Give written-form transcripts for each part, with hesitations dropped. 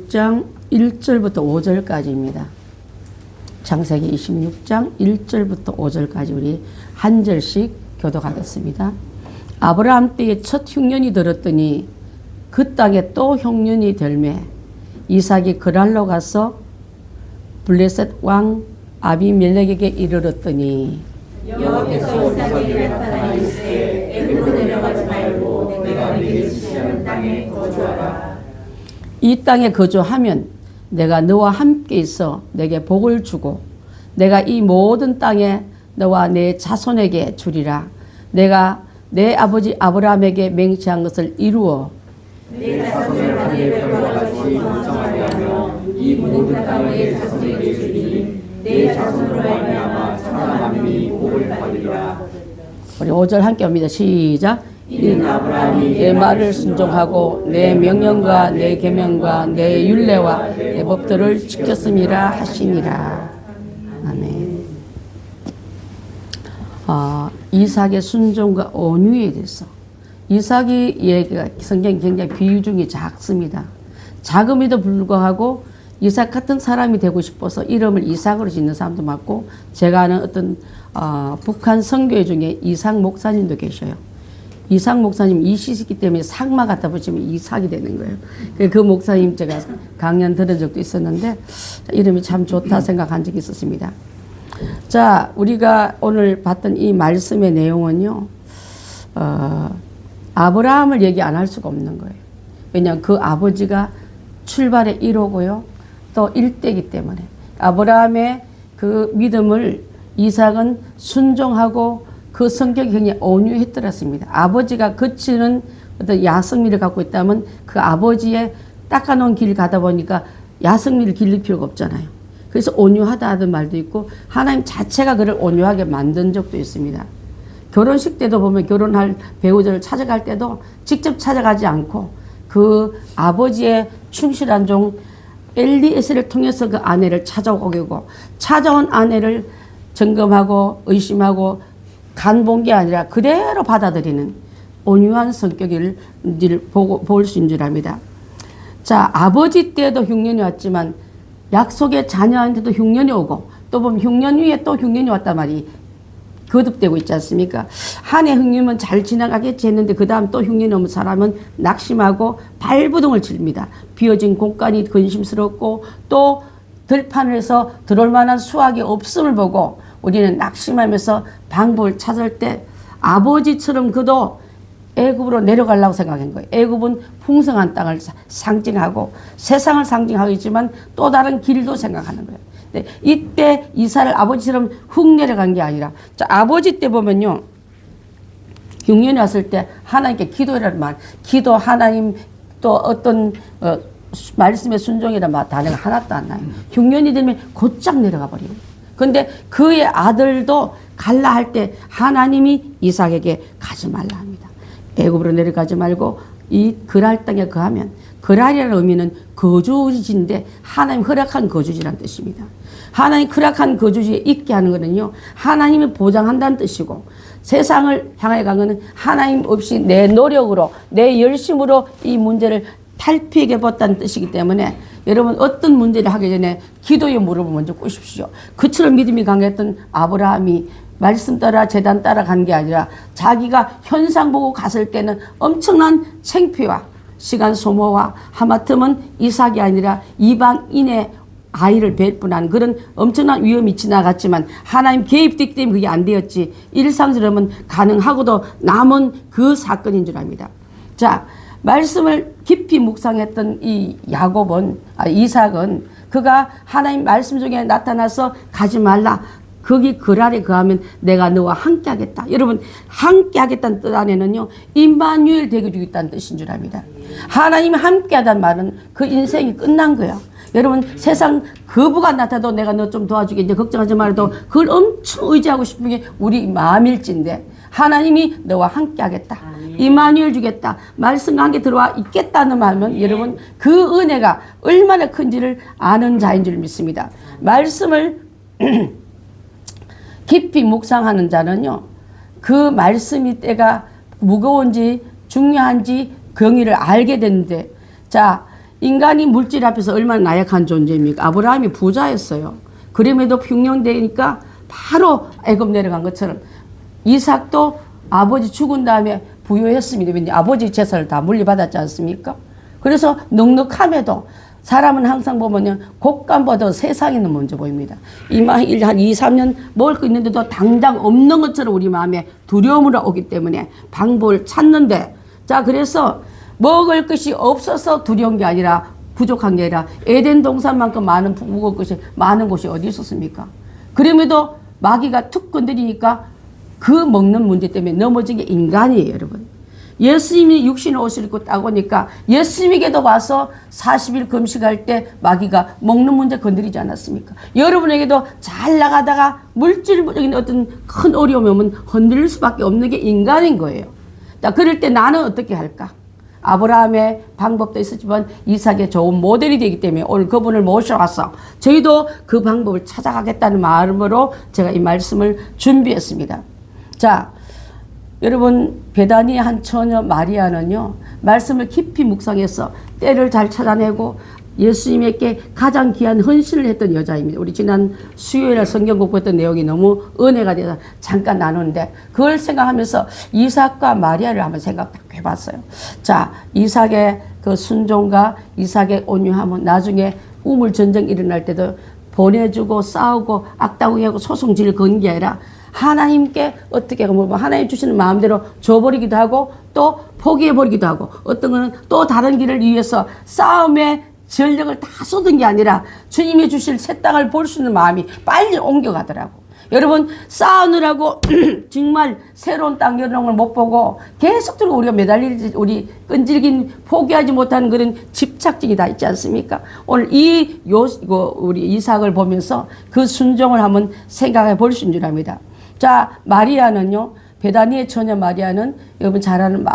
26장 1절부터 5절까지입니다. 창세기 26장 1절부터 5절까지 우리 한 절씩 교독하겠습니다. 아브라함 때에 첫 흉년이 들었더니 그 땅에 또 흉년이 들매 이삭이 그랄로 가서 블레셋 왕 아비멜렉에게 이르렀더니 여호와께서 이삭에게 나타나 이르시되 애굽으로 내려가지 말고 내가 네게 지시하는 땅에 거주하라. 이 땅에 거주하면 내가 너와 함께 있어 내게 복을 주고 내가 이 모든 땅에 너와 내 자손에게 주리라. 내가 내 아버지 아브라함에게 맹세한 것을 이루어 내 자손을 하늘의 별과 같이 번성하게 하며 이 모든 땅을 내 자손에게 주리니 내 자손으로 말미암아 천하 만민이 복을 받으리라. 우리 5절 함께 합니다. 시작. 이는 아브라함이 내 말을 순종하고 내 명령과 내 계명과 내 율례와 내 법들을 지켰음이라 하시니라. 아멘. 이삭의 순종과 온유에 대해서 이삭의 얘기가 성경이 굉장히 비중이 작습니다. 작음에도 불구하고 이삭 같은 사람이 되고 싶어서 이름을 이삭으로 짓는 사람도 많고 제가 아는 어떤 북한 선교회 중에 이삭 목사님도 계셔요. 이삭 목사님 이시시기 때문에 삭마 갖다 붙이면 이삭이 되는 거예요. 그 목사님 제가 강연 들은 적도 있었는데 이름이 참 좋다 생각한 적이 있었습니다. 자, 우리가 오늘 봤던 이 말씀의 내용은요, 아브라함을 얘기 안 할 수가 없는 거예요. 왜냐하면 그 아버지가 출발의 1호고요. 또 일대이기 때문에 아브라함의 그 믿음을 이삭은 순종하고 그 성격이 굉장히 온유했더랬습니다. 아버지가 거치는 어떤 야성미를 갖고 있다면 그 아버지의 닦아놓은 길을 가다 보니까 야성미를 기를 필요가 없잖아요. 그래서 온유하다 하는 말도 있고 하나님 자체가 그를 온유하게 만든 적도 있습니다. 결혼식 때도 보면 결혼할 배우자를 찾아갈 때도 직접 찾아가지 않고 그 아버지의 충실한 종 엘리에셀을 통해서 그 아내를 찾아오게 되고 찾아온 아내를 점검하고 의심하고 간 본 게 아니라 그대로 받아들이는 온유한 성격을 볼 수 있는 줄 압니다. 자, 아버지 때도 흉년이 왔지만 약속의 자녀한테도 흉년이 오고 또 보면 흉년 위에 또 흉년이 왔단 말이 거듭되고 있지 않습니까? 한 해 흉년은 잘 지나가겠지 했는데 그 다음 또 흉년이 오면 사람은 낙심하고 발부둥을 칩니다. 비어진 공간이 근심스럽고 또 들판을 해서 들어올 만한 수확이 없음을 보고 우리는 낙심하면서 방법을 찾을 때 아버지처럼 그도 애굽으로 내려가려고 생각한 거예요. 애굽은 풍성한 땅을 상징하고 세상을 상징하겠지만 또 다른 길도 생각하는 거예요. 근데 이때 이삭을 아버지처럼 훅 내려간 게 아니라 자, 아버지 때 보면요. 흉년이 왔을 때 하나님께 기도해라는 말, 기도 하나님 또 어떤 말씀의 순종이라는 단어가 하나도 안 나요. 흉년이 되면 곧장 내려가 버려요. 근데 그의 아들도 갈라 할 때 하나님이 이삭에게 가지 말라 합니다. 애굽으로 내려가지 말고 이 그랄 땅에 거하면 그랄이라는 의미는 거주지인데 하나님 허락한 거주지라는 뜻입니다. 하나님 허락한 거주지에 있게 하는 것은요 하나님이 보장한다는 뜻이고 세상을 향해 간 것은 하나님 없이 내 노력으로 내 열심으로 이 문제를 탈피하게 봤다는 뜻이기 때문에 여러분 어떤 문제를 하기 전에 기도의 무릎을 먼저 꿇으십시오. 그처럼 믿음이 강했던 아브라함이 말씀 따라 제단 따라 간 게 아니라 자기가 현상 보고 갔을 때는 엄청난 창피와 시간 소모와 하마터면 이삭이 아니라 이방인의 아이를 뵐 뻔한 그런 엄청난 위험이 지나갔지만 하나님 개입되기 때문에 그게 안 되었지 일상적으로는 가능하고도 남은 그 사건인 줄 압니다. 자, 말씀을 깊이 묵상했던 이 이삭은 그가 하나님 말씀 중에 나타나서 가지 말라. 거기 그랄에 거하면 내가 너와 함께 하겠다. 여러분 함께 하겠다는 뜻 안에는요 임마누엘 되게 주겠다는 뜻인 줄 압니다. 하나님이 함께 하다는 말은 그 인생이 끝난 거야. 여러분 세상 거부가 나타도 내가 너 좀 도와주게 이제 걱정하지 말아도 그걸 엄청 의지하고 싶은 게 우리 마음일진데 하나님이 너와 함께 하겠다. 임마누엘 주겠다. 말씀과 함께 들어와 있겠다는 말은 여러분 그 은혜가 얼마나 큰지를 아는 자인 줄 믿습니다. 말씀을 깊이 묵상하는 자는요 그 말씀이 때가 무거운지 중요한지 경위를 알게 되는데 자 인간이 물질 앞에서 얼마나 나약한 존재입니까? 아브라함이 부자였어요. 그럼에도 흉년되니까 바로 애굽 내려간 것처럼 이삭도 아버지 죽은 다음에 부유했습니다. 왜냐 아버지 재산을 다 물려받았지 않습니까? 그래서 넉넉함에도 사람은 항상 보면요 곶감보다 세상에는 먼저 보입니다. 한 2, 3년 먹을 거 있는데도 당장 없는 것처럼 우리 마음에 두려움으로 오기 때문에 방법을 찾는데, 자 그래서 먹을 것이 없어서 두려운 게 아니라 부족한 게 아니라 에덴 동산만큼 많은 먹을 것이 많은 곳이 어디 있었습니까? 그럼에도 마귀가 툭 건드리니까 그 먹는 문제 때문에 넘어진 게 인간이에요, 여러분. 예수님이 육신의 옷을 입고 딱 오니까 예수님에게도 와서 40일 금식할 때 마귀가 먹는 문제 건드리지 않았습니까? 여러분에게도 잘 나가다가 물질적인 어떤 큰 어려움이 오면 흔들릴 수밖에 없는 게 인간인 거예요. 자, 그럴 때 나는 어떻게 할까? 아브라함의 방법도 있었지만 이삭의 좋은 모델이 되기 때문에 오늘 그분을 모셔와서 저희도 그 방법을 찾아가겠다는 마음으로 제가 이 말씀을 준비했습니다. 자, 여러분 베다니의 한 처녀 마리아는요 말씀을 깊이 묵상해서 때를 잘 찾아내고 예수님에게 가장 귀한 헌신을 했던 여자입니다. 우리 지난 수요일에 성경 공부했던 내용이 너무 은혜가 돼서 잠깐 나누는데 그걸 생각하면서 이삭과 마리아를 한번 생각해봤어요. 자, 이삭의 그 순종과 이삭의 온유함은 나중에 우물 전쟁 일어날 때도 보내주고 싸우고 악다구하고 소송질 건 게 아니라 하나님께 어떻게 보면 하나님 주시는 마음대로 줘버리기도 하고 또 포기해버리기도 하고 어떤 거는 또 다른 길을 위해서 싸움에 전력을 다 쏟은 게 아니라 주님이 주실 새 땅을 볼 수 있는 마음이 빨리 옮겨가더라고. 여러분 싸우느라고 정말 새로운 땅 이런 걸 못 보고 계속적으로 우리가 매달리지 우리 끈질긴 포기하지 못하는 그런 집착증이 다 있지 않습니까? 오늘 우리 이삭을 보면서 그 순종을 한번 생각해 볼 수 있는 줄 압니다. 자, 마리아는요, 베다니의 처녀 마리아는 여러분 잘 아는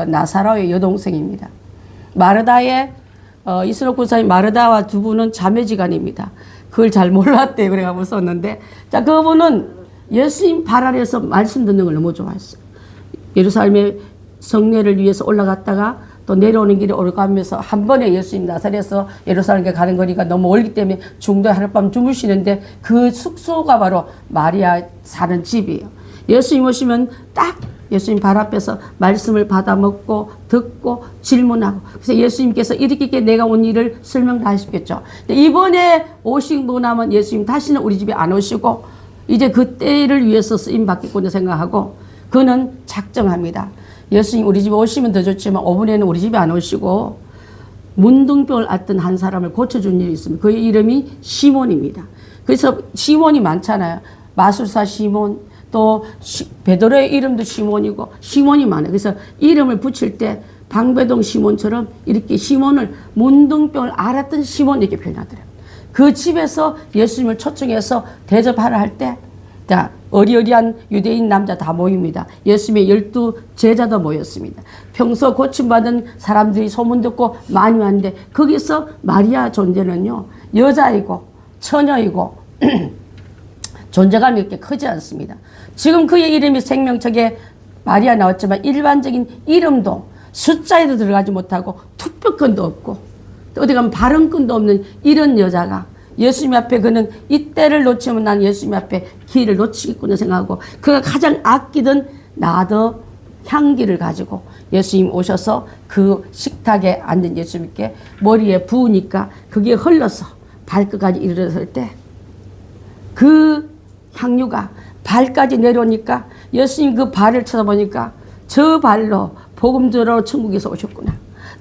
나사로의 여동생입니다. 마르다의 이스라엘 군사인 마르다와 두 분은 자매지간입니다. 그걸 잘 몰랐대요. 그래가지고 썼는데, 자, 그분은 예수님 발 아래에서 말씀 듣는 걸 너무 좋아했어요. 예루살렘의 성례를 위해서 올라갔다가 또 내려오는 길에 오르가면서 한 번에 예수님 나사렛에서 예루살렘에 가는 거리가 너무 멀기 때문에 중도에 하룻밤 주무시는데 그 숙소가 바로 마리아 사는 집이에요. 예수님 오시면 딱 예수님 발 앞에서 말씀을 받아 먹고 듣고 질문하고 그래서 예수님께서 이렇게 내가 온 일을 설명 다 하시겠죠. 이번에 오신 분 하면 예수님 다시는 우리 집에 안 오시고 이제 그 때를 위해서 쓰임 받겠구나 생각하고 그는 작정합니다. 예수님 우리 집에 오시면 더 좋지만 5분에는 우리 집에 안 오시고 문둥병을 앓던 한 사람을 고쳐준 일이 있습니다. 그의 이름이 시몬입니다. 그래서 시몬이 많잖아요. 마술사 시몬, 또 베드로의 이름도 시몬이고 시몬이 많아요. 그래서 이름을 붙일 때 방배동 시몬처럼 이렇게 시몬을 문둥병을 앓았던 시몬 이렇게 표현하더라고요. 그 집에서 예수님을 초청해서 대접하라 할 때 자, 어리어리한 유대인 남자 다 모입니다. 예수님의 12 제자도 모였습니다. 평소 고침받은 사람들이 소문 듣고 많이 왔는데 거기서 마리아 존재는요 여자이고 처녀이고 존재감이 이렇게 크지 않습니다. 지금 그의 이름이 생명책에 마리아 나왔지만 일반적인 이름도 숫자에도 들어가지 못하고 투표권도 없고 어디 가면 발언권도 없는 이런 여자가 예수님 앞에 그는 이때를 놓치면 난 예수님 앞에 길을 놓치겠구나 생각하고 그가 가장 아끼던 나더 향기를 가지고 예수님 오셔서 그 식탁에 앉은 예수님께 머리에 부으니까 그게 흘러서 발끝까지 이르렀을 때 그 향유가 발까지 내려오니까 예수님 그 발을 쳐다보니까 저 발로 복음 들어 천국에서 오셨구나.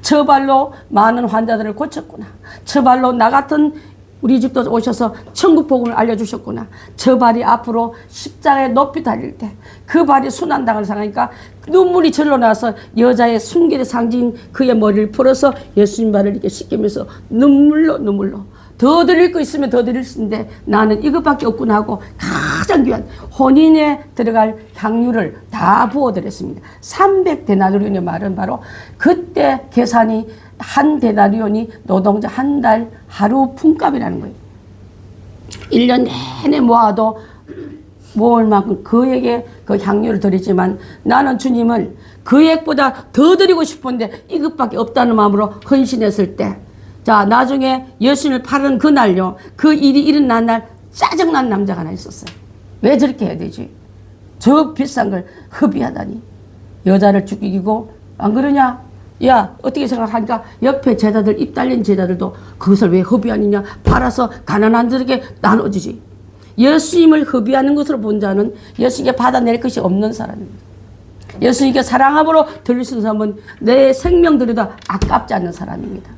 저 발로 많은 환자들을 고쳤구나. 저 발로 나 같은 우리 집도 오셔서 천국 복음을 알려주셨구나. 저 발이 앞으로 십자가에 높이 달릴 때 그 발이 순환당을 상하니까 눈물이 절로 나서 여자의 순결의 상징 그의 머리를 풀어서 예수님 발을 이렇게 씻기면서 눈물로 더 드릴 거 있으면 더 드릴 수 있는데 나는 이것밖에 없구나 하고 가장 귀한 혼인에 들어갈 향유를 다 부어드렸습니다. 300데나리온의 말은 바로 그때 계산이 한 데나리온이 노동자 한 달 하루 품값이라는 거예요. 1년 내내 모아도 모을 만큼 그에게 그 향유를 드리지만 나는 주님을 그 액보다 더 드리고 싶은데 이것밖에 없다는 마음으로 헌신했을 때 자, 나중에 예수님을 팔은 그날요, 그 일이 일어난 날 짜증난 남자가 하나 있었어요. 왜 저렇게 해야 되지? 저 비싼 걸 허비하다니. 여자를 죽이고, 안 그러냐? 야, 어떻게 생각하니까 옆에 제자들, 입 달린 제자들도 그것을 왜 허비하느냐? 팔아서 가난한 자들에게 나눠주지. 예수님을 허비하는 것으로 본 자는 예수님께 받아낼 것이 없는 사람입니다. 예수님께 사랑함으로 들릴 수 있는 사람은 내 생명 들여도 아깝지 않는 사람입니다.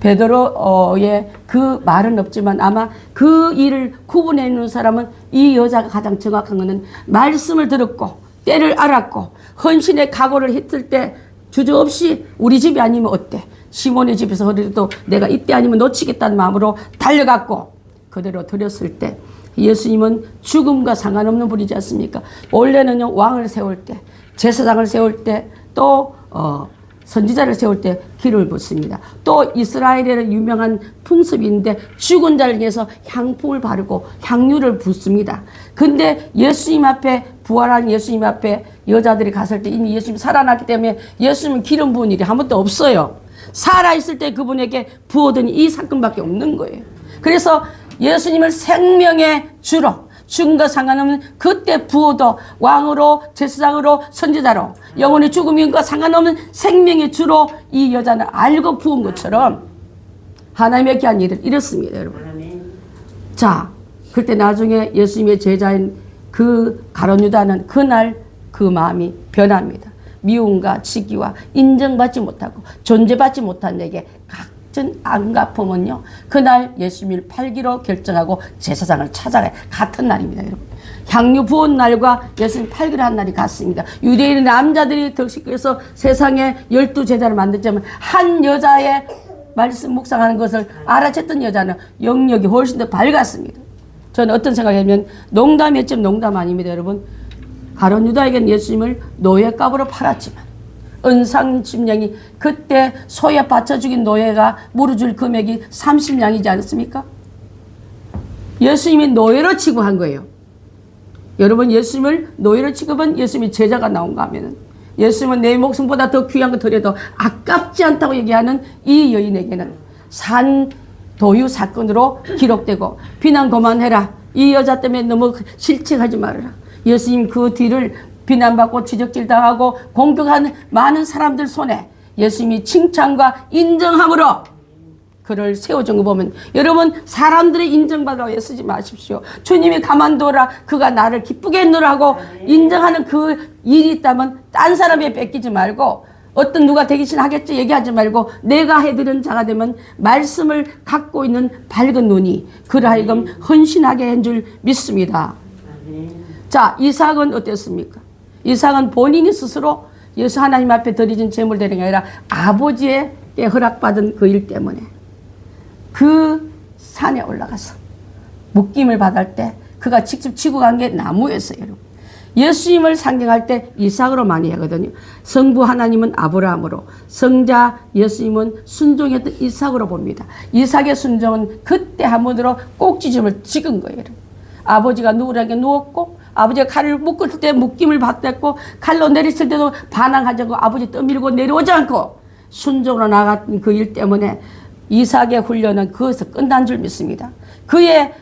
베드로의 그 말은 없지만 아마 그 일을 구분해내는 사람은 이 여자가 가장 정확한 것은 말씀을 들었고 때를 알았고 헌신의 각오를 했을 때 주저없이 우리 집이 아니면 어때? 시몬의 집에서 그래도 내가 이때 아니면 놓치겠다는 마음으로 달려갔고 그대로 드렸을 때 예수님은 죽음과 상관없는 분이지 않습니까? 원래는요, 왕을 세울 때, 제사장을 세울 때, 또 선지자를 세울 때 기름을 붓습니다. 또 이스라엘의 유명한 풍습인데 죽은 자를 위해서 향품을 바르고 향유를 붓습니다. 근데 예수님 앞에, 부활한 예수님 앞에 여자들이 갔을 때 이미 예수님이 살아났기 때문에 예수님은 기름 부은 일이 한 번도 없어요. 살아있을 때 그분에게 부어더니 이 사건밖에 없는 거예요. 그래서 예수님을 생명의 주로, 죽음과 상관없는 그때 부어도 왕으로, 제사장으로, 선지자로, 영혼의 죽음과 상관없는 생명의 주로 이 여자는 알고 부은 것처럼 하나님의 귀한 일을 이뤘습니다, 여러분. 자, 그때 나중에 예수님의 제자인 그 가룟 유다는 그날 그 마음이 변합니다. 미움과 시기와 인정받지 못하고 존재받지 못한 내게 각종 안갚음은요, 그날 예수님을 팔기로 결정하고 제사장을 찾아가요. 같은 날입니다, 여러분. 향유 부은 날과 예수님 팔기로 한 날이 같습니다. 유대인의 남자들이 덕식해서 세상에 12제자를 만들자면 한 여자의 말씀 묵상하는 것을 알아챘던 여자는 영역이 훨씬 더 밝았습니다. 저는 어떤 생각이냐면 농담이었지만 농담 아닙니다, 여러분. 가룟 유다에게는 예수님을 노예값으로 팔았지만 은상심령이 그때 소에 바쳐 죽인 노예가 물어줄 금액이 30냥이지 않습니까? 예수님이 노예로 취급한 거예요. 여러분, 예수님을 노예로 취급한 예수님이 제자가 나온가 하면은 예수님은 내 목숨보다 더 귀한 거 드려도 아깝지 않다고 얘기하는 이 여인에게는 산 도유 사건으로 기록되고 비난 그만해라. 이 여자 때문에 너무 실책하지 말아라. 예수님 그 뒤를 비난받고 지적질 당하고 공격하는 많은 사람들 손에 예수님이 칭찬과 인정함으로 그를 세워준 거 보면 여러분, 사람들의 인정받으라고 애쓰지 마십시오. 주님이 가만둬라. 그가 나를 기쁘게 했노라고 인정하는 그 일이 있다면 딴 사람에 뺏기지 말고 어떤 누가 되기신 하겠죠 얘기하지 말고 내가 해드린 자가 되면 말씀을 갖고 있는 밝은 눈이 그를 하여금 헌신하게 한 줄 믿습니다. 자, 이삭은 어땠습니까? 이삭은 본인이 스스로 예수 하나님 앞에 드려진 제물 드리는 게 아니라 아버지에게 허락받은 그 일 때문에 그 산에 올라가서 묶임을 받을 때 그가 직접 지고 간 게 나무였어요, 여러분. 예수님을 상징할 때 이삭으로 많이 하거든요. 성부 하나님은 아브라함으로, 성자 예수님은 순종했던 이삭으로 봅니다. 이삭의 순종은 그때 한 번으로 꼭지점을 찍은 거예요, 여러분. 아버지가 누구에게 누웠고 아버지가 칼을 묶을 때 묶임을 받았고 칼로 내렸을 때도 반항하지 않고 아버지 떠밀고 내려오지 않고 순종으로 나갔던 그 일 때문에 이삭의 훈련은 그것에서 끝난 줄 믿습니다. 그의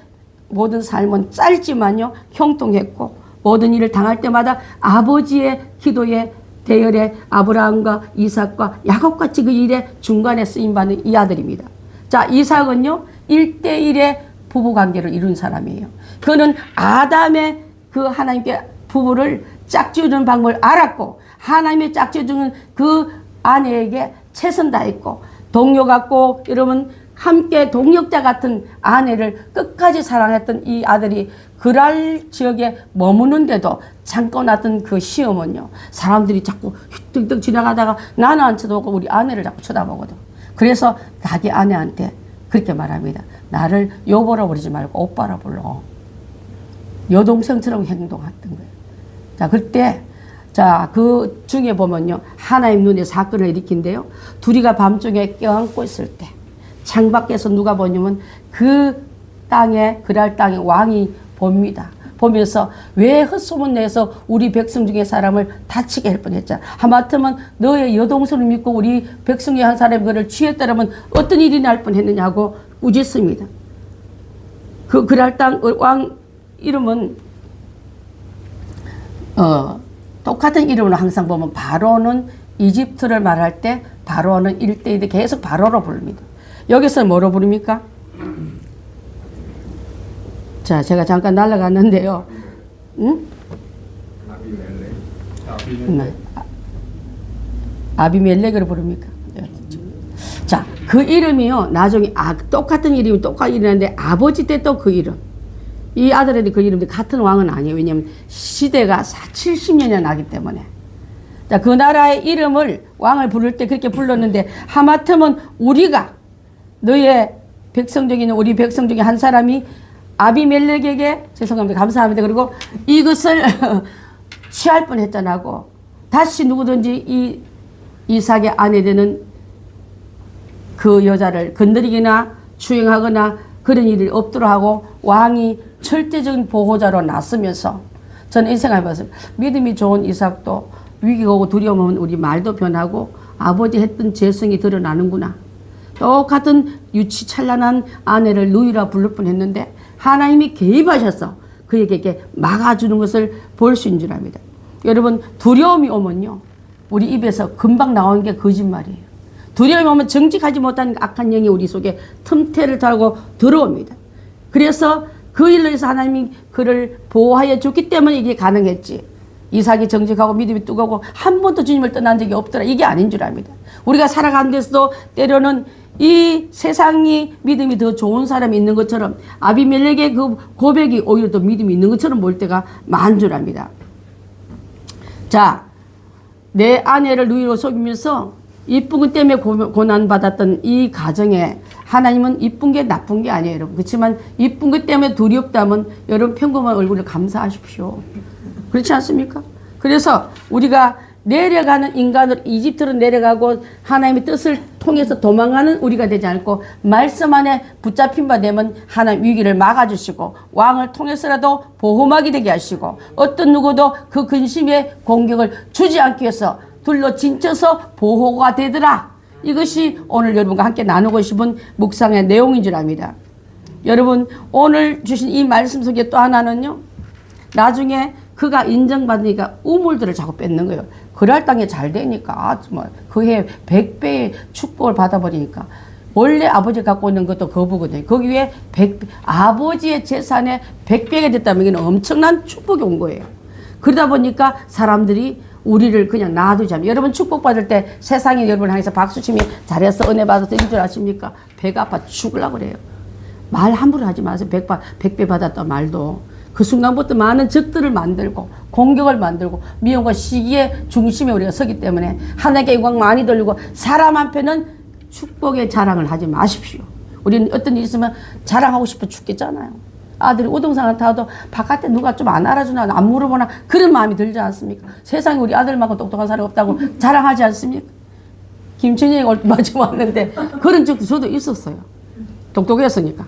모든 삶은 짧지만요 형통했고 모든 일을 당할 때마다 아버지의 기도에 대열에 아브라함과 이삭과 야곱같이 그 일에 중간에 쓰임받는 이 아들입니다. 자, 이삭은요 1대1의 부부관계를 이룬 사람이에요. 그는 아담의 그 하나님께 부부를 짝지어주는 방법을 알았고 하나님의 짝지어주는 그 아내에게 최선 다했고 동료 같고 여러분 함께 동역자 같은 아내를 끝까지 사랑했던 이 아들이 그랄 지역에 머무는데도 잠깐 왔던 그 시험은요 사람들이 자꾸 휙휙 지나가다가 나는 안 쳐다보고 우리 아내를 자꾸 쳐다보거든. 그래서 자기 아내한테 그렇게 말합니다. 나를 여보라 부르지 말고 오빠라 불러. 여동생처럼 행동했던 거예요. 자, 그때 자, 그 중에 보면요 하나님 눈에 사건을 일으킨데요. 둘이가 밤중에 껴안고 있을 때 창밖에서 누가 보냐면 그 땅에 그랄 땅에 왕이 봅니다. 보면서 왜 헛소문 내서 우리 백성 중에 사람을 다치게 할 뻔했잖아. 하마터면 너의 여동생을 믿고 우리 백성 중에 한 사람이 그를 취했다라면 어떤 일이 날 뻔했느냐고 꾸짖습니다. 그랄 땅 왕 이름은 똑같은 이름으로 항상 보면 바로는 이집트를 말할 때 바로는 일대인데 계속 바로로 부릅니다. 여기서 뭐로 부릅니까? 자, 제가 잠깐 날아갔는데요. 응? 아비멜렉으로 부릅니까? 자, 그 이름이요. 나중에 똑같은 이름이 똑같은 이름인데 아버지 때 또 그 이름. 이 아들에도 그 이름인데 같은 왕은 아니에요. 왜냐하면 시대가 70년이나 나기 때문에. 자, 그 나라의 이름을 왕을 부를 때 그렇게 불렀는데 하마터면 우리가 너의 백성 중에 있는 우리 백성 중에 한 사람이 아비멜렉에게 죄송합니다. 감사합니다. 그리고 이것을 취할 뻔했잖아고. 다시 누구든지 이 이삭의 아내 되는 그 여자를 건드리거나 추행하거나 그런 일이 없도록 하고 왕이 절대적인 보호자로 나서면서 저는 이 생각해봤습니다. 믿음이 좋은 이삭도 위기가 오고 두려움 오면 우리 말도 변하고 아버지 했던 재성이 드러나는구나. 똑같은 유치찬란한 아내를 누이라 부를 뻔했는데 하나님이 개입하셔서 그에게 막아주는 것을 볼 수 있는 줄 압니다. 여러분 두려움이 오면요 우리 입에서 금방 나오는 게 거짓말이에요. 두려움이 오면 정직하지 못한 악한 영이 우리 속에 틈새를 타고 들어옵니다. 그래서 그 일로 해서 하나님이 그를 보호하여 줬기 때문에 이게 가능했지. 이삭이 정직하고 믿음이 뜨거고 한 번도 주님을 떠난 적이 없더라. 이게 아닌 줄 압니다. 우리가 살아가는 데서도 때로는 이 세상이 믿음이 더 좋은 사람이 있는 것처럼 아비멜렉의 그 고백이 오히려 더 믿음이 있는 것처럼 볼 때가 많은 줄 압니다. 자, 내 아내를 누이로 속이면서 이쁜 것 때문에 고난받았던 이 가정에 하나님은 이쁜 게 나쁜 게 아니에요, 여러분. 그렇지만 이쁜 것 때문에 두렵다면 여러분 평범한 얼굴을 감사하십시오. 그렇지 않습니까? 그래서 우리가 내려가는 인간으로 이집트로 내려가고 하나님의 뜻을 통해서 도망가는 우리가 되지 않고 말씀 안에 붙잡힌 바 되면 하나님 위기를 막아주시고 왕을 통해서라도 보호막이 되게 하시고 어떤 누구도 그 근심의 공격을 주지 않기 위해서 둘러 진쳐서 보호가 되더라. 이것이 오늘 여러분과 함께 나누고 싶은 묵상의 내용인 줄 압니다. 여러분 오늘 주신 이 말씀 속에 또 하나는요. 나중에 그가 인정받으니까 우물들을 자꾸 뺏는 거예요. 그랄 땅에 잘 되니까 정말 그해 100배의 축복을 받아버리니까 원래 아버지가 갖고 있는 것도 거부거든요. 거기 위에 아버지의 재산에 100배가 됐다면 이건 엄청난 축복이 온 거예요. 그러다 보니까 사람들이 우리를 그냥 놔두지 않아요. 여러분 축복받을 때 세상에 여러분 향해서 박수치며 잘했어 은혜 받아서 이럴 줄 아십니까? 배가 아파 죽으려고 그래요. 말 함부로 하지 마세요. 100배 받았다 말도. 그 순간부터 많은 적들을 만들고 공격을 만들고 미움과 시기의 중심에 우리가 서기 때문에 하나님께 영광 많이 돌리고 사람 한편은 축복의 자랑을 하지 마십시오. 우리는 어떤 일 있으면 자랑하고 싶어 죽겠잖아요. 아들이 우등산을 타도 바깥에 누가 좀 안 알아주나 안 물어보나 그런 마음이 들지 않습니까? 세상에 우리 아들만큼 똑똑한 사람이 없다고 자랑하지 않습니까? 김천영이 마침 왔는데 그런 적도 저도 있었어요. 똑똑했으니까.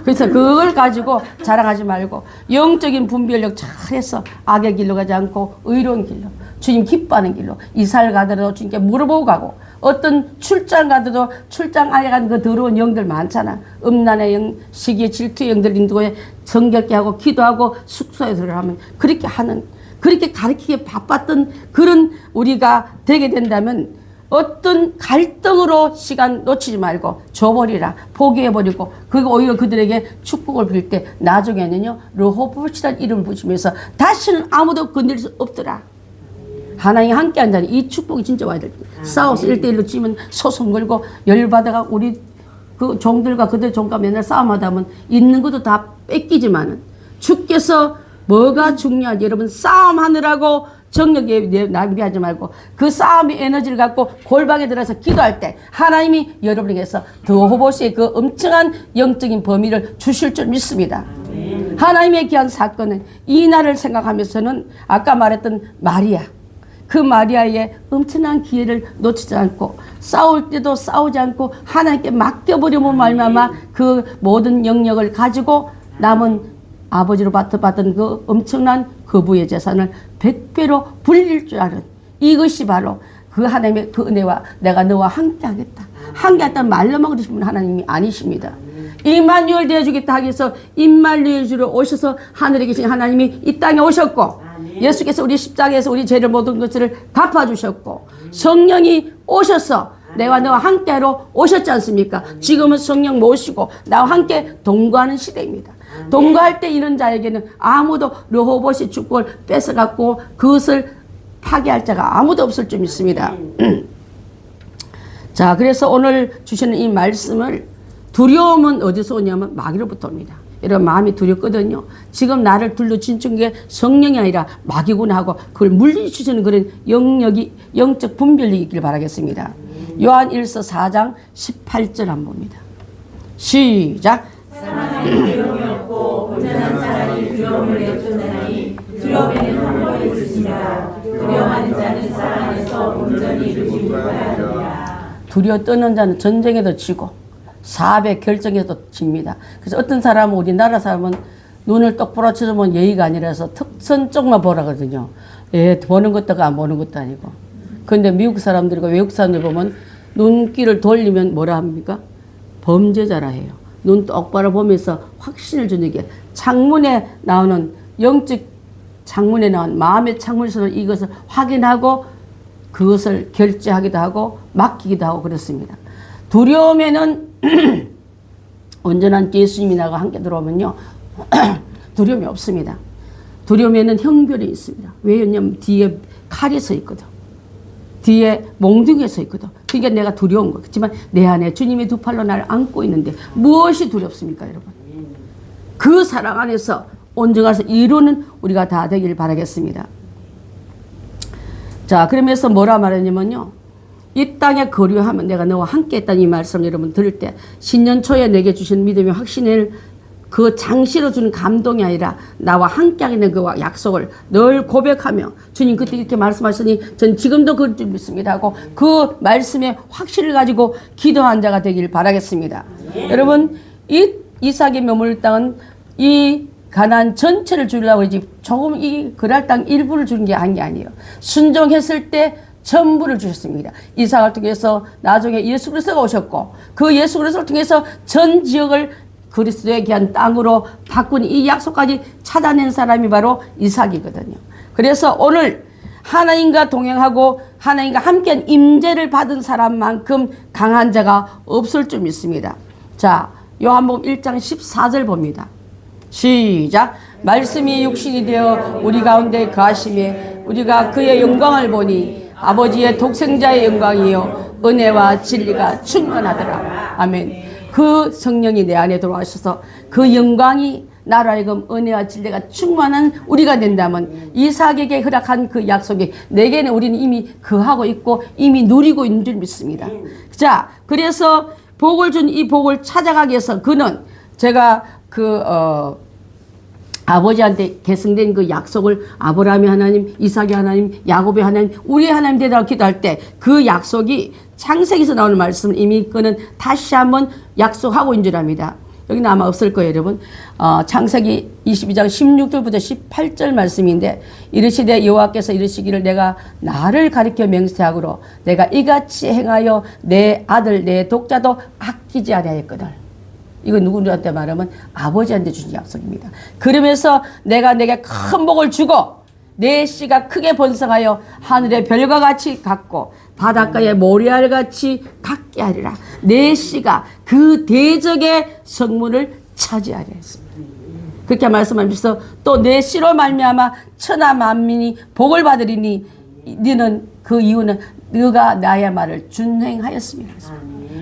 그래서 그걸 가지고 자랑하지 말고 영적인 분별력 잘해서 악의 길로 가지 않고 의로운 길로 주님 기뻐하는 길로 이사를 가더라도 주님께 물어보고 가고 어떤 출장 가더라도 출장 안에 간 그 더러운 영들 많잖아. 음란의 영, 시기의 질투의 영들 인도에 정결케 하고 기도하고 숙소에 들어가면 그렇게 하는 그렇게 가르치기에 바빴던 그런 우리가 되게 된다면 어떤 갈등으로 시간 놓치지 말고 줘버리라 포기해버리고 그리고 오히려 그들에게 축복을 빌 때 나중에는요 르호보시라는 이름을 붙이면서 다시는 아무도 건드릴 수 없더라. 하나님이 함께 한다니 이 축복이 진짜 와야 될 거예요. 싸워서 1대1로 찌면 소송 걸고 열받아가 우리 그 종들과 그들 종과 맨날 싸움하다 보면 있는 것도 다 뺏기지만은 주께서 뭐가 중요한지 여러분 싸움하느라고 정력에 낭비하지 말고 그 싸움의 에너지를 갖고 골방에 들어서 기도할 때 하나님이 여러분에게서 드호보시의 그 엄청난 영적인 범위를 주실 줄 믿습니다. 하나님의 귀한 사건은 이 날을 생각하면서는 아까 말했던 마리아 그 마리아의 엄청난 기회를 놓치지 않고 싸울 때도 싸우지 않고 하나님께 맡겨버리면 말미암아 그 모든 영역을 가지고 남은 아버지로 받은 그 엄청난 거부의 재산을 100배로 불릴 줄 아는 이것이 바로 그 하나님의 그 은혜와 내가 너와 함께 하겠다. 함께 하겠다는 말로만 그러신 분 하나님이 아니십니다. 임마누엘 되어주겠다 하기 위해서 임마누엘 주로 오셔서 하늘에 계신 하나님이 이 땅에 오셨고 예수께서 우리 십자가에서 우리 죄를 모든 것을 갚아주셨고 성령이 오셔서 내가 너와 함께하러 오셨지 않습니까? 지금은 성령 모시고 나와 함께 동거하는 시대입니다. 동거할 때 이런 자에게는 아무도 르호봇이 주권을 뺏어갖고 그것을 파괴할 자가 아무도 없을 줄 믿습니다. 자, 그래서 오늘 주시는 이 말씀을 두려움은 어디서 오냐면 마귀로부터 옵니다. 여러분 마음이 두렵거든요. 지금 나를 둘러진춘 게 성령이 아니라 마귀구나 하고 그걸 물리치시는 그런 영역이 영적 분별력이 있길 바라겠습니다. 요한 1서 4장 18절 한번 봅니다. 시작. 사랑하는 두려움이 없고 온전한 사랑이 두려움을 내쫓나니 두려움에는 한벌이 있으니라. 두려워하는 자는 사랑 안에서 온전히 이루지 못하느니라. 두려워 떠는 자는 전쟁에도 지고 사업의 결정에도 집니다. 그래서 어떤 사람은 우리나라 사람은 눈을 똑바로 쳐주면 예의가 아니라서 특선 쪽만 보라 그러거든요. 예, 보는 것도 안 보는 것도 아니고. 그런데 미국 사람들과 외국 사람들 보면 눈길을 돌리면 뭐라 합니까? 범죄자라 해요. 눈 똑바로 보면서 확신을 주는 게 창문에 나오는 영적 창문에 나온 마음의 창문에서 이것을 확인하고 그것을 결제하기도 하고 맡기기도 하고 그렇습니다. 두려움에는 온전한 예수님이 나와 함께 들어오면요 두려움이 없습니다. 두려움에는 형별이 있습니다. 왜냐면 뒤에 칼이 서 있거든. 뒤에 몽둥이가 서 있거든. 그러니까 내가 두려운 거. 그렇지만 내 안에 주님의 두 팔로 나를 안고 있는데 무엇이 두렵습니까, 여러분? 그 사랑 안에서 온전해서 이루는 우리가 다 되길 바라겠습니다. 자, 그러면서 뭐라 말하냐면요. 이 땅에 거류하면 내가 너와 함께 했다는 이 말씀 여러분 들을 때 신년 초에 내게 주신 믿음의 확신을 그 장시로 주는 감동이 아니라 나와 함께 하는 그 약속을 늘 고백하며 주님 그때 이렇게 말씀하시니 전 지금도 그럴 줄 믿습니다 하고 그 말씀의 확신을 가지고 기도한 자가 되길 바라겠습니다. 여러분 이 이삭의 머물 땅은 이 가나안 전체를 주려고 이제 조금 이 그랄 땅 일부를 주는 게 아니에요. 순종했을 때 전부를 주셨습니다. 이삭을 통해서 나중에 예수 그리스도가 오셨고 그 예수 그리스도를 통해서 전 지역을 그리스도에 귀한 땅으로 바꾼 이 약속까지 찾아낸 사람이 바로 이삭이거든요. 그래서 오늘 하나님과 동행하고 하나님과 함께한 임재를 받은 사람만큼 강한 자가 없을 줄 믿습니다. 자, 요한복음 1장 14절 봅니다. 시작. 말씀이 육신이 되어 우리 가운데 거하심에 우리가 그의 영광을 보니 아버지의 독생자의 영광이요 은혜와 진리가 충만하더라. 아멘. 그 성령이 내 안에 들어와셔서 그 영광이 나로 하여금 은혜와 진리가 충만한 우리가 된다면 이삭에게 허락한 그 약속이 내게는 우리는 이미 거하고 있고 이미 누리고 있는 줄 믿습니다. 자, 그래서 복을 준 이 복을 찾아가기 위해서 그는 제가 아버지한테 계승된 그 약속을 아브라함의 하나님, 이삭의 하나님, 야곱의 하나님, 우리의 하나님 되라고 기도할 때 그 약속이 창세기에서 나오는 말씀을 이미 그는 다시 한번 약속하고 있는 줄 압니다. 여기는 아마 없을 거예요, 여러분. 창세기 22장 16절부터 18절 말씀인데 이르시되 여호와께서 이르시기를 내가 나를 가리켜 맹세하고로 내가 이같이 행하여 내 아들 내 독자도 아끼지 아니하였거든. 이거 누구한테 말하면 아버지한테 주신 약속입니다. 그러면서 내가 내게 큰 복을 주고 내 씨가 크게 번성하여 하늘의 별과 같이 같고 바닷가의 모래알 같이 같게 하리라. 내 씨가 그 대적의 성문을 차지하리라 했습니다. 그렇게 말씀하면서 또 내 씨로 말미암아 천하 만민이 복을 받으리니 너는 그 이유는 너가 나의 말을 준행하였습니다.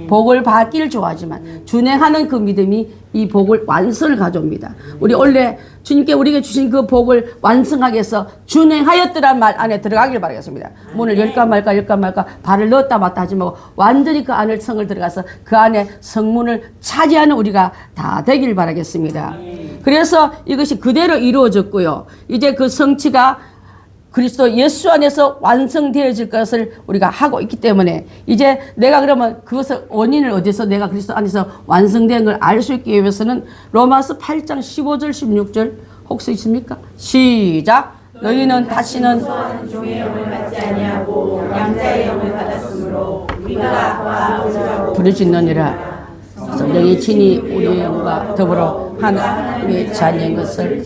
복을 받기를 좋아하지만 준행하는 그 믿음이 이 복을 완성을 가져옵니다. 우리 원래 주님께 우리에게 주신 그 복을 완성하기 위해서 준행하였더란 말 안에 들어가길 바라겠습니다. 문을 열까 말까 발을 넣었다 놨다 하지 말고 완전히 그 안을 성을 들어가서 그 안에 성문을 차지하는 우리가 다 되길 바라겠습니다. 그래서 이것이 그대로 이루어졌고요. 이제 그 성취가 그리스도 예수 안에서 완성되어질 것을 우리가 하고 있기 때문에 이제 내가 그러면 그것을 원인을 어디서 내가 그리스도 안에서 완성된 걸 알 수 있기 위해서는 로마서 8장 15절 16절 혹시 있습니까? 시작. 너희는 다시는 종의 영을 받지 아니하고 양자의 영을 받았으므로 우리가 아버지라고 부르짖느니라. 성령이 친히 우리의 영과 더불어 하나님의 자녀인 것을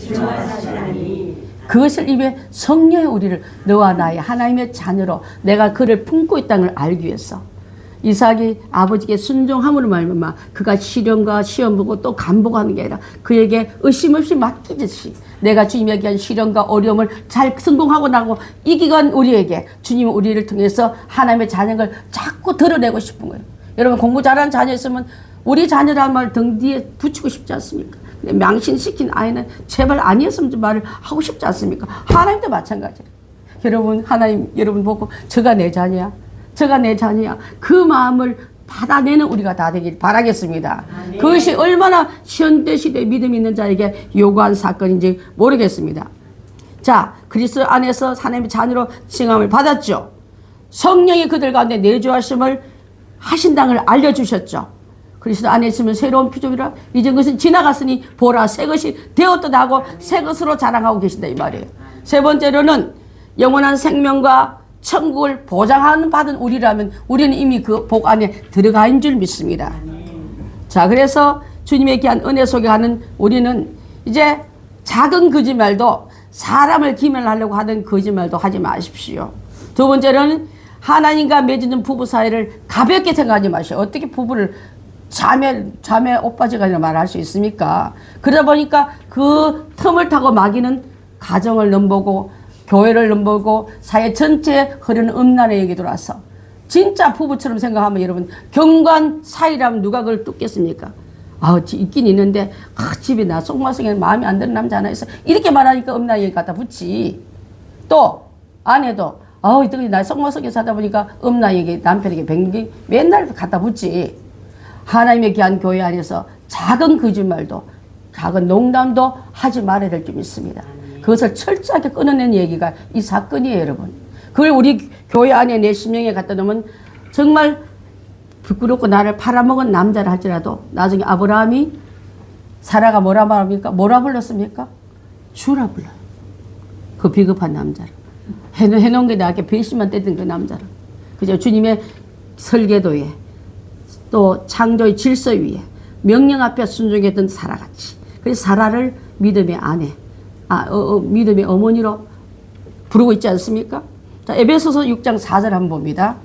그것을 입에 성령의 우리를 너와 나의 하나님의 자녀로 내가 그를 품고 있다는 걸 알기 위해서 이삭이 아버지께 순종함으로 말미암아 그가 시련과 시험 보고 또 간복하는 게 아니라 그에게 의심 없이 맡기듯이 내가 주님에게 한 시련과 어려움을 잘 성공하고 나고 이기건 우리에게 주님은 우리를 통해서 하나님의 자녀인 걸 자꾸 드러내고 싶은 거예요. 여러분 공부 잘하는 자녀 있으면 우리 자녀라는 말 등 뒤에 붙이고 싶지 않습니까? 망신시킨 아이는 제발 아니었으면 좀 말을 하고 싶지 않습니까? 하나님도 마찬가지예요. 여러분 하나님 여러분 보고 저가 내 자녀야. 저가 내 자녀야. 그 마음을 받아내는 우리가 다 되길 바라겠습니다. 아멘. 그것이 얼마나 현대시대에 믿음 있는 자에게 요구한 사건인지 모르겠습니다. 자, 그리스도 안에서 하나님의 자녀로 칭함을 받았죠. 성령이 그들 가운데 내주하심을 하신다는 걸 알려주셨죠. 그리스도 안에 있으면 새로운 피조물이라 이전 것은 지나갔으니 보라 새 것이 되었다 하고 새 것으로 자랑하고 계신다 이 말이에요. 세 번째로는 영원한 생명과 천국을 보장하는 받은 우리라면 우리는 이미 그 복 안에 들어가 있는 줄 믿습니다. 자, 그래서 주님의 귀한 은혜 속에 가는 우리는 이제 작은 거짓말도 사람을 기만하려고 하던 거짓말도 하지 마십시오. 두 번째로는 하나님과 맺어진 부부 사이를 가볍게 생각하지 마시오. 어떻게 부부를 자매 오빠지간이라 말할 수 있습니까? 그러다 보니까 그 틈을 타고 마귀는 가정을 넘보고 교회를 넘보고 사회 전체에 흐르는 음란의 얘기 들어와서 진짜 부부처럼 생각하면 여러분 경관 사이라면 누가 그걸 뚫겠습니까? 있긴 있는데 집에 나 속마성에 마음에 안 드는 남자 하나 있어 이렇게 말하니까 음란 얘기 갖다 붙지. 또 아내도 나 속마성에 사다 보니까 음란 얘기 남편에게 백기 맨날 갖다 붙지. 하나님의 귀한 교회 안에서 작은 거짓말도 작은 농담도 하지 말아야 될 줄 믿습니다. 그것을 철저하게 끊어낸 얘기가 이 사건이에요, 여러분. 그걸 우리 교회 안에 내 심령에 갖다 놓으면 정말 부끄럽고 나를 팔아먹은 남자를 할지라도 나중에 아브라함이 사라가 뭐라 말합니까? 뭐라 불렀습니까? 주라 불러요. 그 비겁한 남자를. 해놓은 게 나에게 배신만 떼던 그 남자를. 그죠? 주님의 설계도에 또 창조의 질서 위에 명령 앞에 순종했던 사라같이. 그래서 사라를 믿음의 아내, 믿음의 어머니로 부르고 있지 않습니까? 자, 에베소서 6장 4절 한번 봅니다.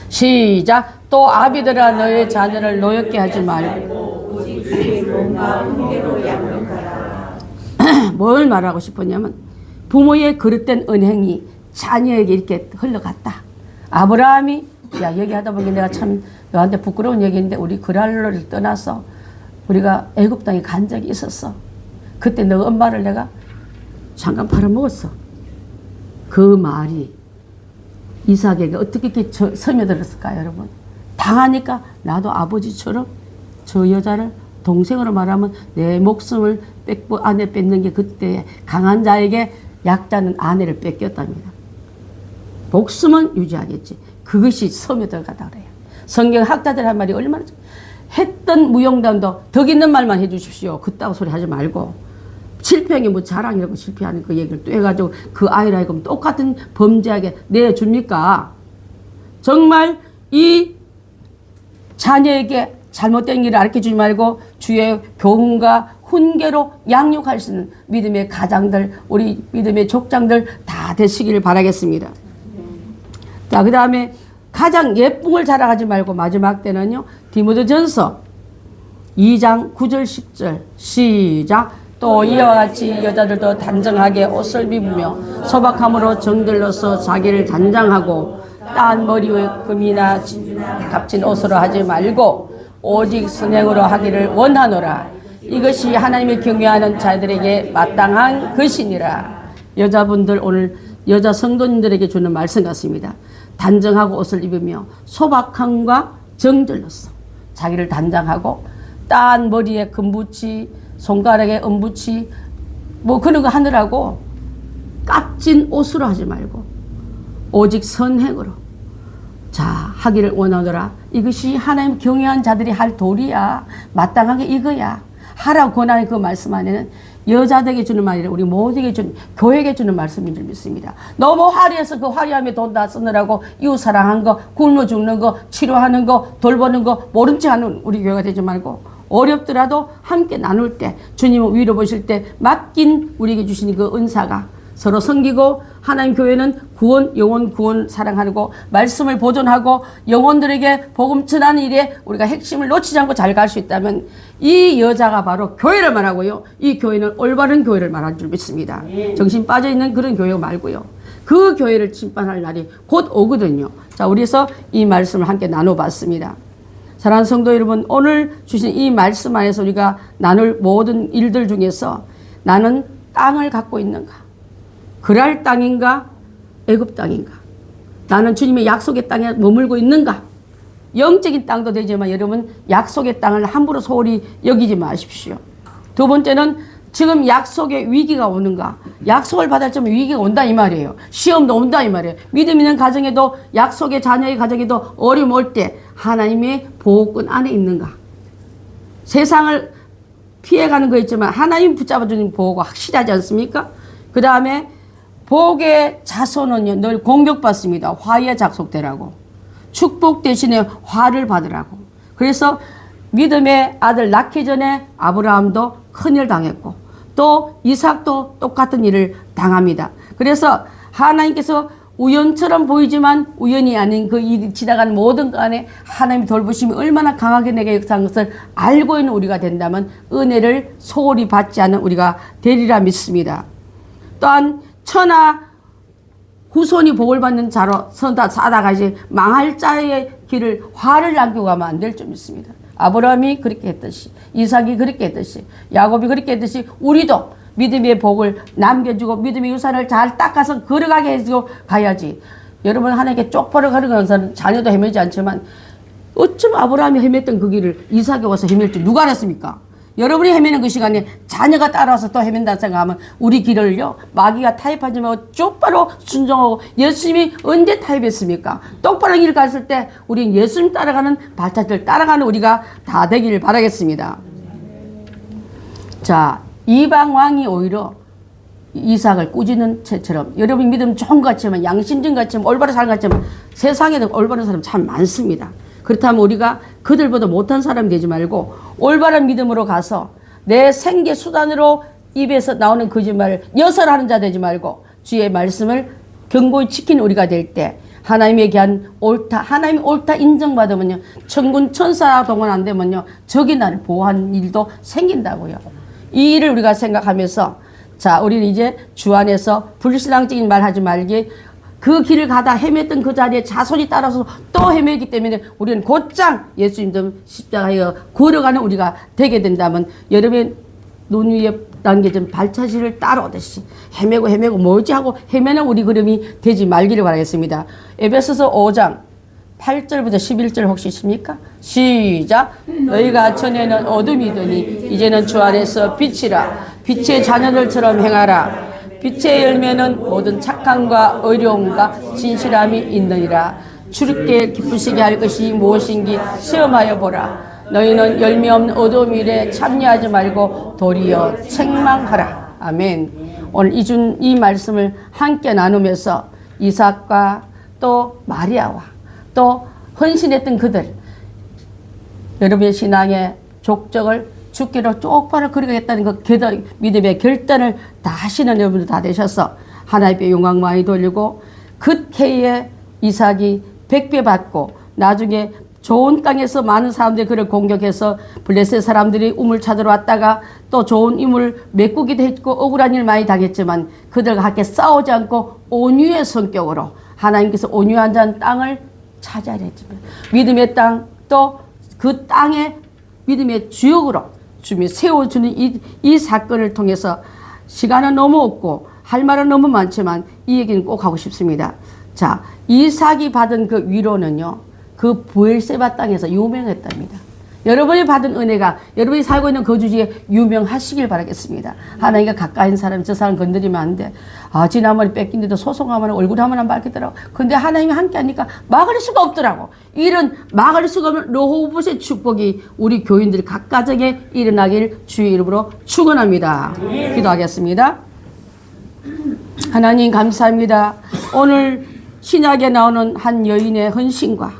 시작. 또 아비들아 너의 자녀를 노엽게 하지 말고 오직 주의 몸과 훈계로 양육하라. 뭘 말하고 싶었냐면 부모의 그릇된 은행이 자녀에게 이렇게 흘러갔다. 아브라함이 얘기하다 보니 내가 참 너한테 부끄러운 얘기인데 우리 그랄로를 떠나서 우리가 애굽 땅에 간 적이 있었어. 그때 너 엄마를 내가 잠깐 팔아먹었어. 그 말이 이삭에게 어떻게 이렇게 스며들었을까요, 여러분? 당하니까 나도 아버지처럼 저 여자를 동생으로 말하면 내 목숨을 아내 뺏는 게 그때 강한 자에게 약자는 아내를 뺏겼답니다. 목숨은 유지하겠지. 그것이 스며들어가다 그래요. 성경 학자들 한 말이 얼마나 했던 무용담도 덕 있는 말만 해주십시오. 그따구 소리 하지 말고 실패한 게 뭐 자랑이라고 실패하는 그 얘기를 또 해가지고 그 아이라 하여금 똑같은 범죄하게 내줍니까? 정말 이 자녀에게 잘못된 일을 가르쳐주지 말고 주의 교훈과 훈계로 양육할 수 있는 믿음의 가장들, 우리 믿음의 족장들 다 되시기를 바라겠습니다. 자, 그 다음에 가장 예쁨을 자랑하지 말고 마지막 때는요. 디모데전서 2장 9절 10절 시작. 또 이와 같이 여자들도 단정하게 옷을 입으며 소박함으로 정들러서 자기를 단장하고 딴 머리에 금이나 값진 옷으로 하지 말고 오직 선행으로 하기를 원하노라. 이것이 하나님의 경외하는 자들에게 마땅한 것이니라. 여자분들 오늘 여자 성도님들에게 주는 말씀 같습니다. 단정하고 옷을 입으며 소박함과 정들로서 자기를 단장하고 딴 머리에 금붙이 손가락에 은붙이 뭐 그런 거 하느라고 값진 옷으로 하지 말고 오직 선행으로 자 하기를 원하노라. 이것이 하나님 경외한 자들이 할 도리야. 마땅한 게 이거야. 하라고 권하는 그 말씀 안에는 여자들에게 주는 말이 아니라 우리 모두에게 주는, 교회에게 주는 말씀인 줄 믿습니다. 너무 화려해서 그 화려함에 돈 다 쓰느라고 이웃 사랑한 거, 굶어 죽는 거, 치료하는 거, 돌보는 거 모른 체 하는 우리 교회가 되지 말고 어렵더라도 함께 나눌 때, 주님을 위로 보실 때 맡긴 우리에게 주시는 그 은사가 서로 섬기고, 하나님 교회는 구원, 영혼 구원 사랑하고 말씀을 보존하고 영혼들에게 복음 전하는 일에 우리가 핵심을 놓치지 않고 잘 갈 수 있다면 이 여자가 바로 교회를 말하고요. 이 교회는 올바른 교회를 말하는 줄 믿습니다. 정신 빠져있는 그런 교회 말고요. 그 교회를 침반할 날이 곧 오거든요. 자, 우리서 이 말씀을 함께 나눠봤습니다. 사랑하는 성도 여러분, 오늘 주신 이 말씀 안에서 우리가 나눌 모든 일들 중에서 나는 땅을 갖고 있는가? 그랄 땅인가? 애굽 땅인가? 나는 주님의 약속의 땅에 머물고 있는가? 영적인 땅도 되지만 여러분 약속의 땅을 함부로 소홀히 여기지 마십시오. 두 번째는 지금 약속의 위기가 오는가? 약속을 받을 때 위기가 온다 이 말이에요. 시험도 온다 이 말이에요. 믿음 있는 가정에도 약속의 자녀의 가정에도 어려움 올 때 하나님의 보호권 안에 있는가? 세상을 피해가는 거 있지만 하나님 붙잡아주는 보호가 확실하지 않습니까? 그 다음에 복의 자손은요 늘 공격받습니다. 화에 작속되라고. 축복 대신에 화를 받으라고. 그래서 믿음의 아들 낳기 전에 아브라함도 큰일 당했고 또 이삭도 똑같은 일을 당합니다. 그래서 하나님께서 우연처럼 보이지만 우연이 아닌 그 일이 지나가는 모든 것 안에 하나님의 돌보심이 얼마나 강하게 내게 역사한 것을 알고 있는 우리가 된다면 은혜를 소홀히 받지 않는 우리가 되리라 믿습니다. 또한 천하 후손이 복을 받는 자로 서다 살아가지 망할 자의 길을 화를 남기고 가면 안 될 줄 믿습니다. 아브라함이 그렇게 했듯이, 이삭이 그렇게 했듯이, 야곱이 그렇게 했듯이 우리도 믿음의 복을 남겨주고 믿음의 유산을 잘 닦아서 걸어가게 해주고 가야지. 여러분 하나님께 쪽팔려 걸어가는 자녀도 헤매지 않지만 어쩜 아브라함이 헤맸던 그 길을 이삭이 와서 헤맬 줄 누가 알았습니까? 여러분이 헤매는 그 시간에 자녀가 따라와서 또 헤맨다 생각하면 우리 길을요 마귀가 타협하지 말고 똑바로 순종하고 예수님이 언제 타협했습니까? 똑바로 길 갔을 때 우리 예수님 따라가는 발자취를 따라가는 우리가 다 되기를 바라겠습니다. 자, 이방 왕이 오히려 이삭을 꾸짖는 채처럼 여러분 믿음 좋은 것 같지만 양심진 것 같지만 올바른 사람 같지만 세상에도 올바른 사람 참 많습니다. 그렇다면 우리가 그들보다 못한 사람이 되지 말고 올바른 믿음으로 가서 내 생계 수단으로 입에서 나오는 거짓말을 여설하는 자 되지 말고 주의 말씀을 견고히 지키는 우리가 될 때 하나님에게 한 옳다, 하나님이 옳다 인정받으면요 천군 천사 동원 안 되면요 적이 나를 보호하는 일도 생긴다고요. 이 일을 우리가 생각하면서 자, 우리는 이제 주 안에서 불신앙적인 말 하지 말기. 그 길을 가다 헤맸던 그 자리에 자손이 따라서 또 헤매기 때문에 우리는 곧장 예수님도 십자가에 걸어가는 우리가 되게 된다면 여러분의 눈 위에 당겨진 발자취를 따라오듯이 헤매고 멀지 하고 헤매는 우리 걸음이 되지 말기를 바라겠습니다. 에베소서 5장 8절부터 11절 혹시 있습니까? 시작. 너희가 전에는 어둠이더니 이제는 주 안에서 빛이라. 빛의 자녀들처럼 행하라. 빛의 열매는 모든 착함과 의로움과 진실함이 있느니라. 주께 기쁘시게 할 것이 무엇인지 시험하여 보라. 너희는 열매 없는 어두운 일에 참여하지 말고 도리어 책망하라. 아멘. 오늘 이 말씀을 함께 나누면서 이삭과 또 마리아와 또 헌신했던 그들, 여러분의 신앙의 족적을 죽기로 똑바로 그리겠다는 그 믿음의 결단을 다 하시는 여러분들 다 되셔서 하나님의 영광 많이 돌리고 그때에 이삭이 100배 받고 나중에 좋은 땅에서 많은 사람들이 그를 공격해서 블레셋 사람들이 우물 찾으러 왔다가 또 좋은 우물 메꾸기도 했고 억울한 일 많이 당했지만 그들과 함께 싸우지 않고 온유의 성격으로 하나님께서 온유한 자는 땅을 차지하려 했지만 믿음의 땅 또 그 땅의 믿음의 주역으로 주님이 세워주는 이 사건을 통해서 시간은 너무 없고 할 말은 너무 많지만 이 얘기는 꼭 하고 싶습니다. 자, 이삭이 받은 그 위로는요 그 부엘세바 땅에서 유명했답니다. 여러분이 받은 은혜가 여러분이 살고 있는 거주지에 유명하시길 바라겠습니다. 하나님과 가까이 있는 사람이 저 사람 건드리면 안 돼. 아, 지난번에 뺏긴데도 소송하면 얼굴 하면 안 밝히더라고. 근데 하나님이 함께 하니까 막을 수가 없더라고. 이런 막을 수가 없는 르호봇의 축복이 우리 교인들 각 가정에 일어나길 주의 이름으로 축원합니다. 기도하겠습니다. 하나님 감사합니다. 오늘 신약에 나오는 한 여인의 헌신과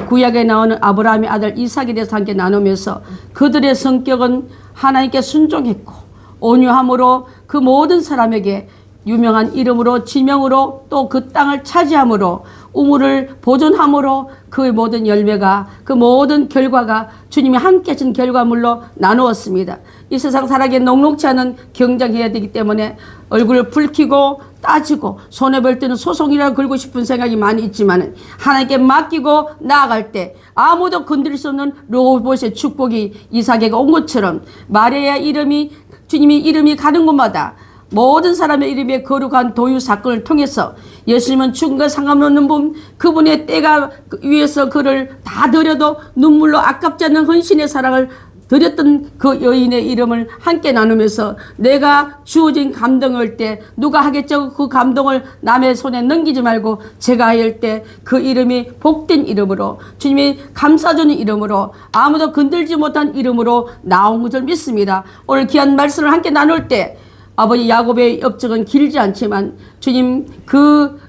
구약에 나오는 아브라함의 아들 이삭에 대해서 함께 나누면서 그들의 성격은 하나님께 순종했고 온유함으로 그 모든 사람에게 유명한 이름으로 지명으로 또 그 땅을 차지함으로 우물을 보존함으로 그 모든 열매가 그 모든 결과가 주님이 함께 하신 결과물로 나누었습니다. 이 세상 살아가기에 녹록지 않은 경쟁해야 되기 때문에 얼굴을 붉히고 따지고 손해볼 때는 소송이라 걸고 싶은 생각이 많이 있지만 하나님께 맡기고 나아갈 때 아무도 건드릴 수 없는 르호봇의 축복이 이삭에게 온 것처럼 마리아 이름이 주님이 이름이 가는 곳마다 모든 사람의 이름에 거룩한 도유 사건을 통해서 예수님은 죽음과 상관없는 분 그분의 때가 위해서 그를 다 드려도 눈물로 아깝지 않는 헌신의 사랑을 드렸던 그 여인의 이름을 함께 나누면서 내가 주어진 감동을 때 누가 하겠죠? 그 감동을 남의 손에 넘기지 말고 제가 할 때 그 이름이 복된 이름으로 주님이 감싸주는 이름으로 아무도 건들지 못한 이름으로 나온 것을 믿습니다. 오늘 귀한 말씀을 함께 나눌 때 아버지 야곱의 업적은 길지 않지만 주님 그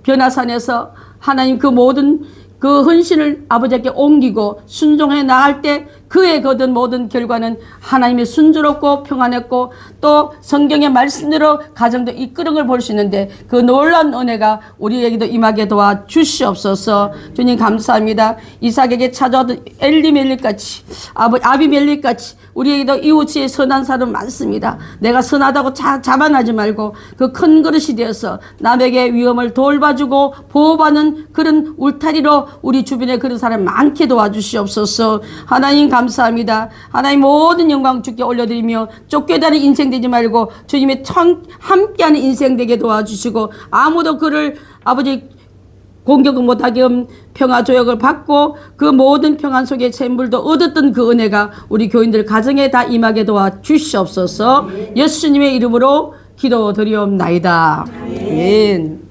변화산에서 하나님 그 모든 그 헌신을 아버지께 옮기고 순종해 나갈 때 그의 거둔 모든 결과는 하나님의 순조롭고 평안했고 또 성경의 말씀대로 가정도 이끄는 걸 볼 수 있는데 그 놀라운 은혜가 우리에게도 임하게 도와 주시옵소서. 주님 감사합니다. 이삭에게 찾아왔던 엘리멜렉같이 아비멜렉같이 우리에게도 이웃의 선한 사람 많습니다. 내가 선하다고 자만하지 말고 그 큰 그릇이 되어서 남에게 위험을 돌봐주고 보호받는 그런 울타리로 우리 주변에 그런 사람 많게 도와주시옵소서. 하나님 감사합니다. 하나님 모든 영광 주께 올려드리며 쫓겨다니는 인생 되지 말고 주님의 함께하는 인생 되게 도와주시고 아무도 그를 아버지 공격을 못하게 평화 조약을 받고 그 모든 평안 속에 샘물도 얻었던 그 은혜가 우리 교인들 가정에 다 임하게 도와주시옵소서. 예수님의 이름으로 기도드리옵나이다. 아멘.